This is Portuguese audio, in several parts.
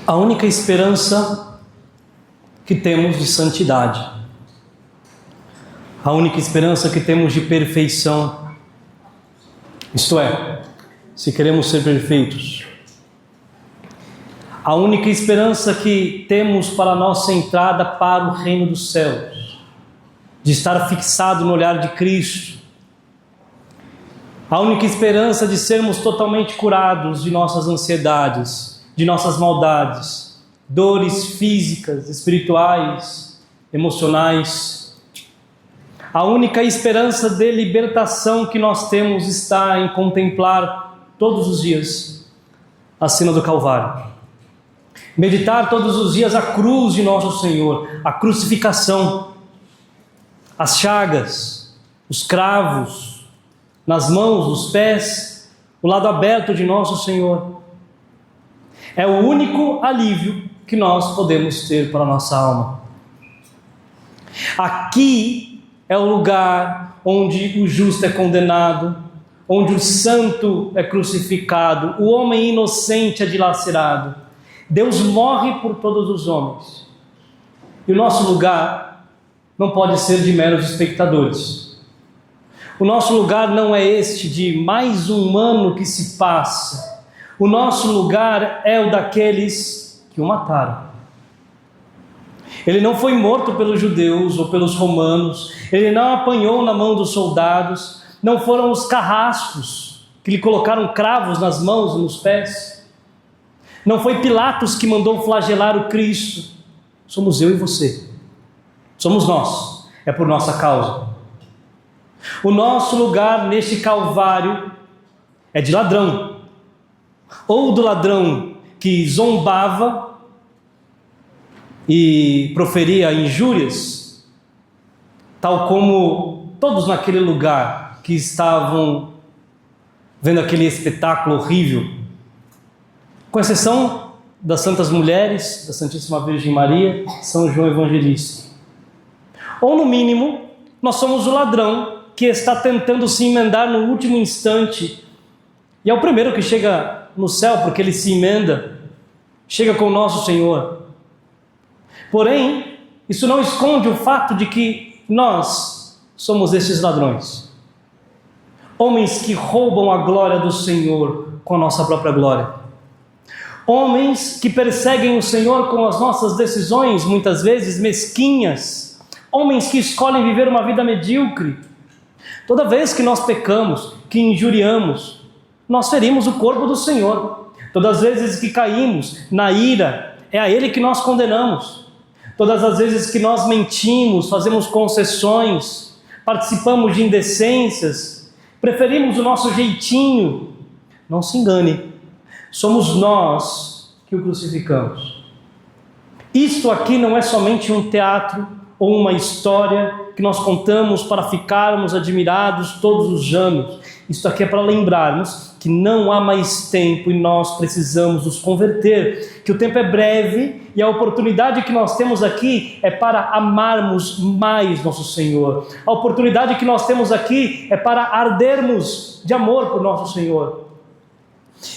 a única esperança que temos de santidade, a única esperança que temos de perfeição, isto é, se queremos ser perfeitos, a única esperança que temos para a nossa entrada para o reino dos céus, de estar fixado no olhar de Cristo, a única esperança de sermos totalmente curados de nossas ansiedades, de nossas maldades, dores físicas, espirituais, emocionais. A única esperança de libertação que nós temos está em contemplar todos os dias a cena do Calvário. Meditar todos os dias a cruz de nosso Senhor, a crucificação, as chagas, os cravos nas mãos, nos pés, o lado aberto de nosso Senhor. É o único alívio que nós podemos ter para a nossa alma. Aqui é o lugar onde o justo é condenado, onde o santo é crucificado, o homem inocente é dilacerado. Deus morre por todos os homens. E o nosso lugar não pode ser de meros espectadores. O nosso lugar não é este de mais um ano que se passa. O nosso lugar é o daqueles que o mataram. Ele não foi morto pelos judeus ou pelos romanos. Ele não apanhou na mão dos soldados. Não foram os carrascos que lhe colocaram cravos nas mãos e nos pés. Não foi Pilatos que mandou flagelar o Cristo. Somos eu e você. Somos nós. É por nossa causa. O nosso lugar neste Calvário é de ladrão. Ou do ladrão que zombava e proferia injúrias, tal como todos naquele lugar que estavam vendo aquele espetáculo horrível, com exceção das Santas Mulheres, da Santíssima Virgem Maria, São João Evangelista. Ou no mínimo, nós somos o ladrão que está tentando se emendar no último instante, e é o primeiro que chega no céu, porque ele se emenda, chega com o nosso Senhor. Porém, isso não esconde o fato de que nós somos esses ladrões, homens que roubam a glória do Senhor com a nossa própria glória, homens que perseguem o Senhor com as nossas decisões, muitas vezes mesquinhas, homens que escolhem viver uma vida medíocre. Toda vez que nós pecamos, que injuriamos, nós ferimos o corpo do Senhor. Todas as vezes que caímos na ira, é a Ele que nós condenamos. Todas as vezes que nós mentimos, fazemos concessões, participamos de indecências, preferimos o nosso jeitinho. Não se engane, somos nós que o crucificamos. Isto aqui não é somente um teatro ou uma história que nós contamos para ficarmos admirados todos os anos. Isto aqui é para lembrarmos que não há mais tempo e nós precisamos nos converter, que o tempo é breve e a oportunidade que nós temos aqui é para amarmos mais nosso Senhor. A oportunidade que nós temos aqui é para ardermos de amor por nosso Senhor.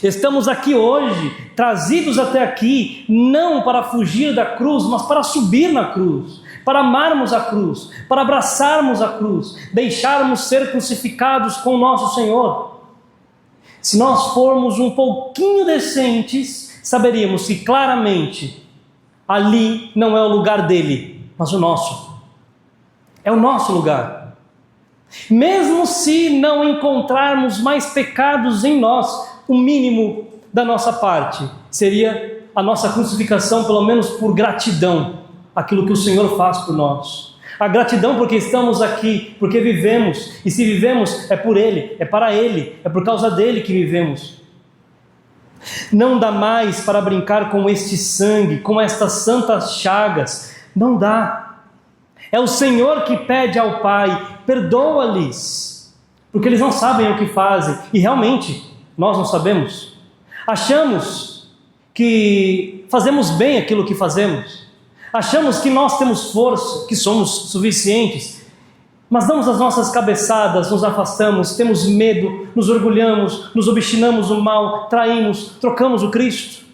Estamos aqui hoje, trazidos até aqui, não para fugir da cruz, mas para subir na cruz, para amarmos a cruz, para abraçarmos a cruz, deixarmos ser crucificados com o nosso Senhor. Se nós formos um pouquinho decentes, saberíamos que claramente ali não é o lugar dele, mas o nosso. É o nosso lugar. Mesmo se não encontrarmos mais pecados em nós, o mínimo da nossa parte seria a nossa crucificação, pelo menos por gratidão, aquilo que o Senhor faz por nós. A gratidão porque estamos aqui, porque vivemos, e se vivemos é por Ele, é para Ele, é por causa dEle que vivemos. Não dá mais para brincar com este sangue, com estas santas chagas, não dá. É o Senhor que pede ao Pai, perdoa-lhes, porque eles não sabem o que fazem, e realmente nós não sabemos. Achamos que fazemos bem aquilo que fazemos, achamos que nós temos força, que somos suficientes, mas damos as nossas cabeçadas, nos afastamos, temos medo, nos orgulhamos, nos obstinamos no mal, traímos, trocamos o Cristo.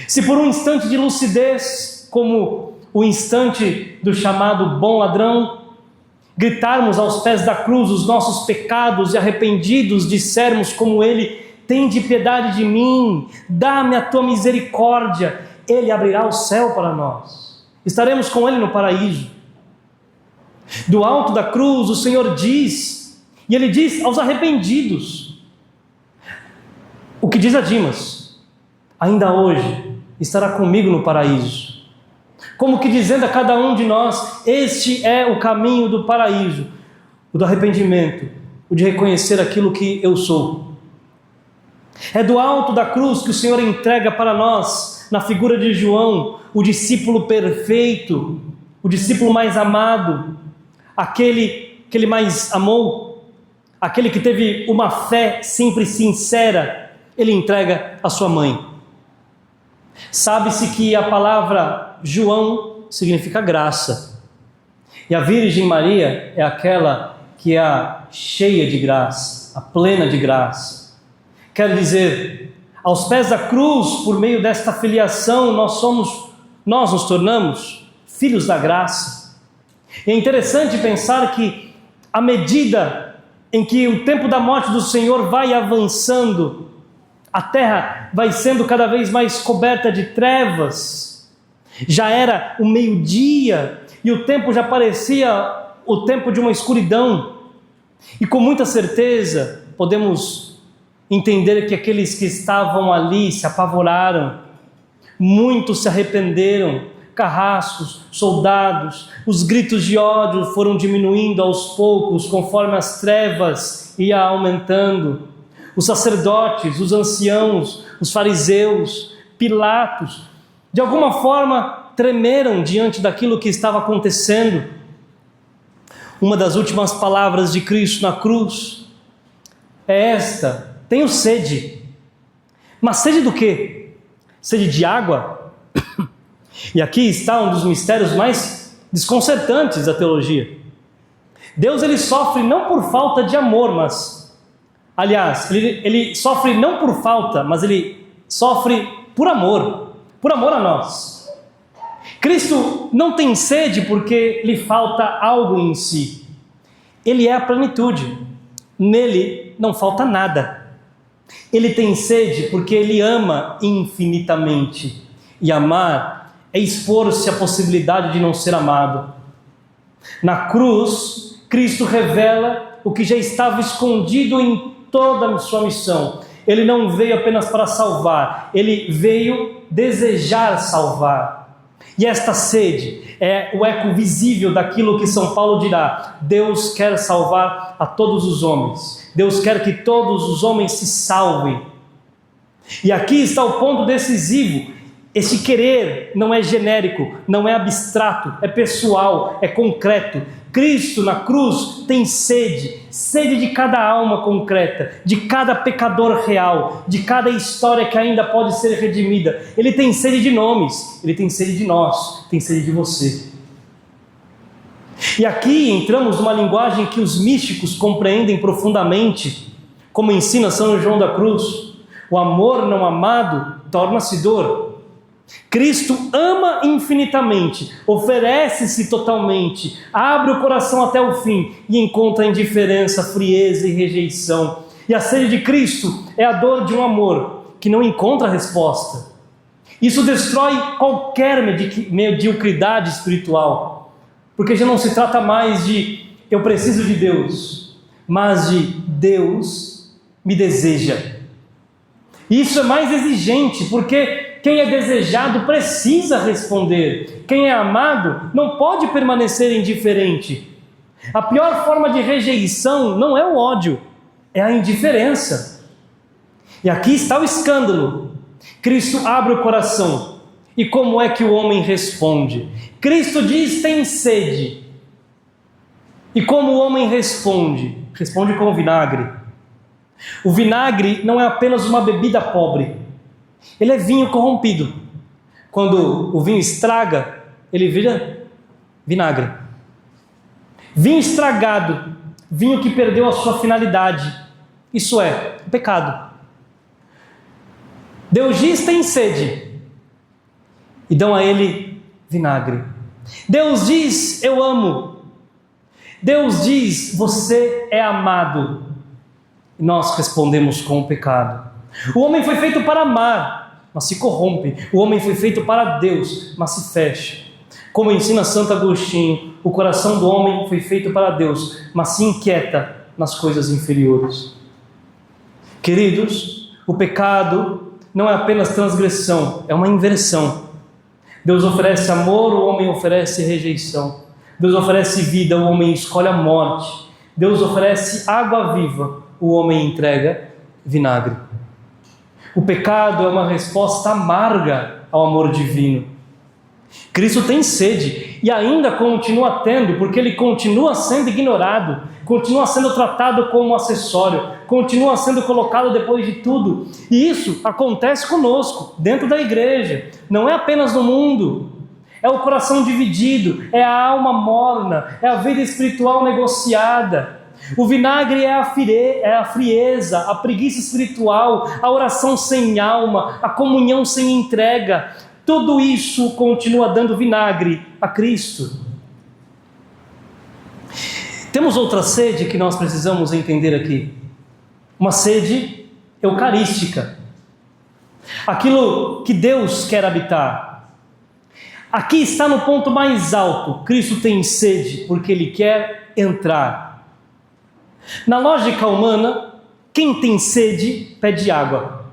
Se por um instante de lucidez, como o instante do chamado bom ladrão, gritarmos aos pés da cruz os nossos pecados e arrependidos dissermos como ele: tende piedade de mim, dá-me a tua misericórdia, ele abrirá o céu para nós. Estaremos com ele no paraíso. Do alto da cruz o Senhor diz, e ele diz aos arrependidos, o que diz a Dimas: ainda hoje estará comigo no paraíso. Como que dizendo a cada um de nós: este é o caminho do paraíso, o do arrependimento, o de reconhecer aquilo que eu sou. É do alto da cruz que o Senhor entrega para nós, na figura de João, o discípulo perfeito, o discípulo mais amado, aquele que ele mais amou, aquele que teve uma fé simples e sincera, ele entrega a sua mãe. Sabe-se que a palavra João significa graça, e a Virgem Maria é aquela que é a cheia de graça, a plena de graça. Quer dizer, aos pés da cruz, por meio desta filiação, nós nos tornamos filhos da graça. E é interessante pensar que, à medida em que o tempo da morte do Senhor vai avançando, a terra vai sendo cada vez mais coberta de trevas. Já era o meio-dia e o tempo já parecia o tempo de uma escuridão. E com muita certeza podemos entender que aqueles que estavam ali se apavoraram, muitos se arrependeram, carrascos, soldados, os gritos de ódio foram diminuindo aos poucos conforme as trevas iam aumentando. Os sacerdotes, os anciãos, os fariseus, Pilatos, de alguma forma tremeram diante daquilo que estava acontecendo. Uma das últimas palavras de Cristo na cruz é esta: tenho sede. Mas sede do quê? Sede de água? E aqui está um dos mistérios mais desconcertantes da teologia. Deus, ele sofre não por falta de amor, mas... aliás, ele sofre não por falta, mas ele sofre por amor a nós. Cristo não tem sede porque lhe falta algo em si. Ele é a plenitude. Nele não falta nada. Ele tem sede porque ele ama infinitamente. E amar é expor-se à possibilidade de não ser amado. Na cruz, Cristo revela o que já estava escondido em toda a sua missão. Ele não veio apenas para salvar, ele veio desejar salvar. E esta sede é o eco visível daquilo que São Paulo dirá: Deus quer salvar a todos os homens. Deus quer que todos os homens se salvem. E aqui está o ponto decisivo. Esse querer não é genérico, não é abstrato, é pessoal, é concreto. Cristo na cruz tem sede de cada alma concreta, de cada pecador real, de cada história que ainda pode ser redimida. Ele tem sede de nomes, ele tem sede de nós, tem sede de você. E aqui entramos numa linguagem que os místicos compreendem profundamente, como ensina São João da Cruz: o amor não amado torna-se dor. Cristo ama infinitamente, oferece-se totalmente, abre o coração até o fim e encontra indiferença, frieza e rejeição. E a sede de Cristo é a dor de um amor que não encontra resposta. Isso destrói qualquer mediocridade espiritual, porque já não se trata mais de eu preciso de Deus, mas de Deus me deseja. Isso é mais exigente, porque quem é desejado precisa responder. Quem é amado não pode permanecer indiferente. A pior forma de rejeição não é o ódio, é a indiferença. E aqui está o escândalo. Cristo abre o coração. E como é que o homem responde? Cristo diz: tem sede. E como o homem responde? Responde com vinagre. O vinagre não é apenas uma bebida pobre. Ele é vinho corrompido. Quando o vinho estraga, ele vira vinagre. Vinho estragado, vinho que perdeu a sua finalidade. Isso é o pecado. Deus diz: tem sede. e dão a ele vinagre. Deus diz: eu amo. Deus diz: você é amado. E nós respondemos com o pecado. O homem foi feito para amar, mas se corrompe. O homem foi feito para Deus, mas se fecha. Como ensina Santo Agostinho, o coração do homem foi feito para Deus, mas se inquieta nas coisas inferiores. Queridos, o pecado não é apenas transgressão, é uma inversão. Deus oferece amor, o homem oferece rejeição. Deus oferece vida, o homem escolhe a morte. Deus oferece água viva, o homem entrega vinagre. O pecado é uma resposta amarga ao amor divino. Cristo tem sede e ainda continua tendo, porque ele continua sendo ignorado, continua sendo tratado como acessório, continua sendo colocado depois de tudo. E isso acontece conosco, dentro da igreja, não é apenas no mundo. É o coração dividido, é a alma morna, é a vida espiritual negociada. O vinagre é a frieza, a preguiça espiritual, a oração sem alma, a comunhão sem entrega. Tudo isso continua dando vinagre a Cristo. Temos outra sede que nós precisamos entender aqui. Uma sede eucarística. Aquilo que Deus quer habitar. Aqui está no ponto mais alto. Cristo tem sede porque Ele quer entrar. Na lógica humana, quem tem sede pede água.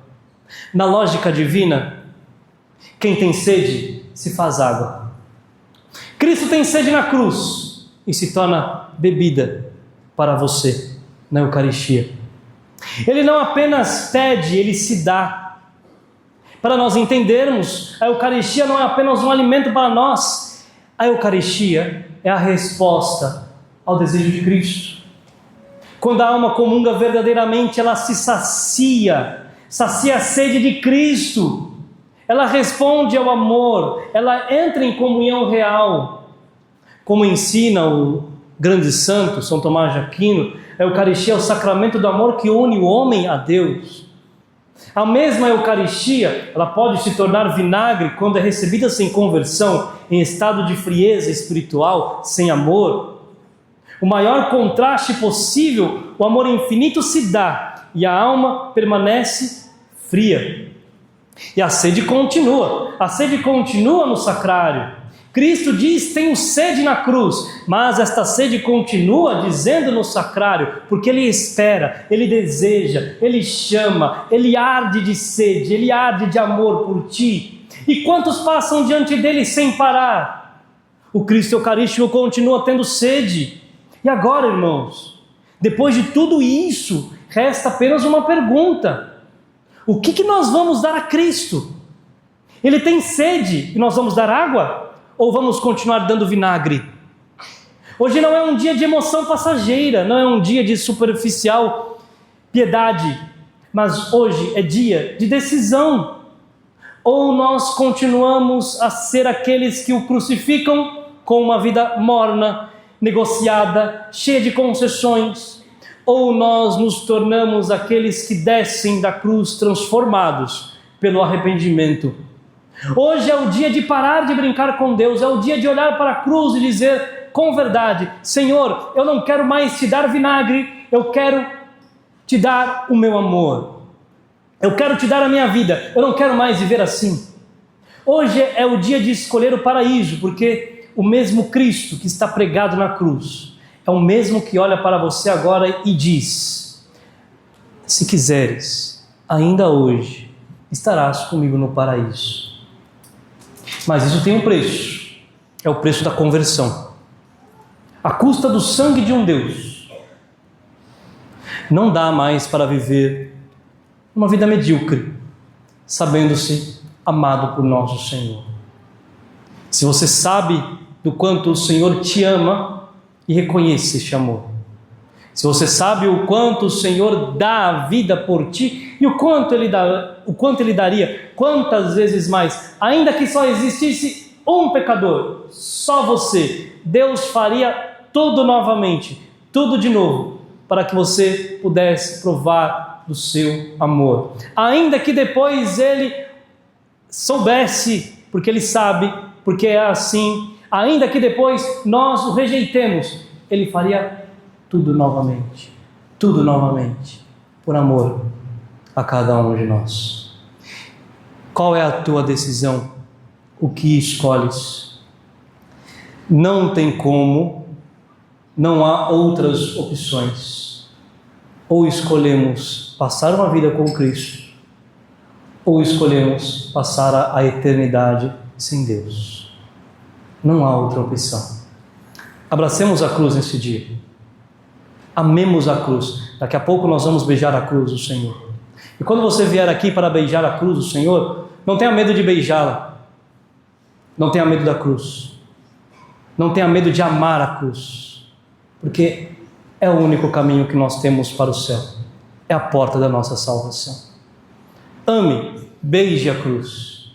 Na lógica divina, quem tem sede se faz água. Cristo tem sede na cruz e se torna bebida para você na Eucaristia. Ele não apenas pede, ele se dá. Para nós entendermos, a Eucaristia não é apenas um alimento para nós. A Eucaristia é a resposta ao desejo de Cristo. Quando a alma comunga verdadeiramente, ela se sacia a sede de Cristo. Ela responde ao amor, ela entra em comunhão real. Como ensina o grande santo, São Tomás de Aquino, a Eucaristia é o sacramento do amor que une o homem a Deus. A mesma Eucaristia, ela pode se tornar vinagre quando é recebida sem conversão, em estado de frieza espiritual, sem amor. O maior contraste possível, o amor infinito se dá e a alma permanece fria. E a sede continua no sacrário. Cristo diz: tenho sede na cruz, mas esta sede continua dizendo no sacrário, porque Ele espera, Ele deseja, Ele chama, Ele arde de sede, Ele arde de amor por ti. E quantos passam diante dEle sem parar? O Cristo Eucarístico continua tendo sede. E agora, irmãos, depois de tudo isso, resta apenas uma pergunta: o que nós vamos dar a Cristo? Ele tem sede e nós vamos dar água? Ou vamos continuar dando vinagre? Hoje não é um dia de emoção passageira, não é um dia de superficial piedade, mas hoje é dia de decisão. Ou nós continuamos a ser aqueles que o crucificam com uma vida morna, negociada, cheia de concessões, ou nós nos tornamos aqueles que descem da cruz transformados pelo arrependimento. Hoje é o dia de parar de brincar com Deus, é o dia de olhar para a cruz e dizer com verdade: Senhor, eu não quero mais te dar vinagre, eu quero te dar o meu amor, eu quero te dar a minha vida, eu não quero mais viver assim. Hoje é o dia de escolher o paraíso, porque o mesmo Cristo que está pregado na cruz é o mesmo que olha para você agora e diz: se quiseres, ainda hoje estarás comigo no paraíso. Mas isso tem um preço, é o preço da conversão, à custa do sangue de um Deus. Não dá mais para viver uma vida medíocre, sabendo-se amado por nosso Senhor. Se você sabe do quanto o Senhor te ama, e reconhece este amor. Se você sabe o quanto o Senhor dá a vida por ti, e o quanto Ele daria, quantas vezes mais, ainda que só existisse um pecador, só você, Deus faria tudo novamente, tudo de novo, para que você pudesse provar do seu amor. Ainda que depois Ele soubesse porque Ele sabe, porque é assim, ainda que depois nós o rejeitemos, Ele faria tudo novamente, por amor a cada um de nós. Qual é a tua decisão? O que escolhes? Não tem como, não há outras opções. Ou escolhemos passar uma vida com Cristo, ou escolhemos passar a eternidade sem Deus. Não há outra opção. Abracemos a cruz nesse dia. Amemos a cruz. Daqui a pouco nós vamos beijar a cruz do Senhor. E quando você vier aqui para beijar a cruz do Senhor, não tenha medo de beijá-la. Não tenha medo da cruz. Não tenha medo de amar a cruz. Porque é o único caminho que nós temos para o céu. É a porta da nossa salvação. Ame, beije a cruz.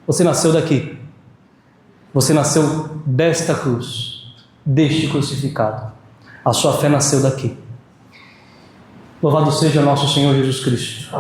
Você nasceu daqui. Você nasceu desta cruz, deste crucificado. A sua fé nasceu daqui. Louvado seja nosso Senhor Jesus Cristo.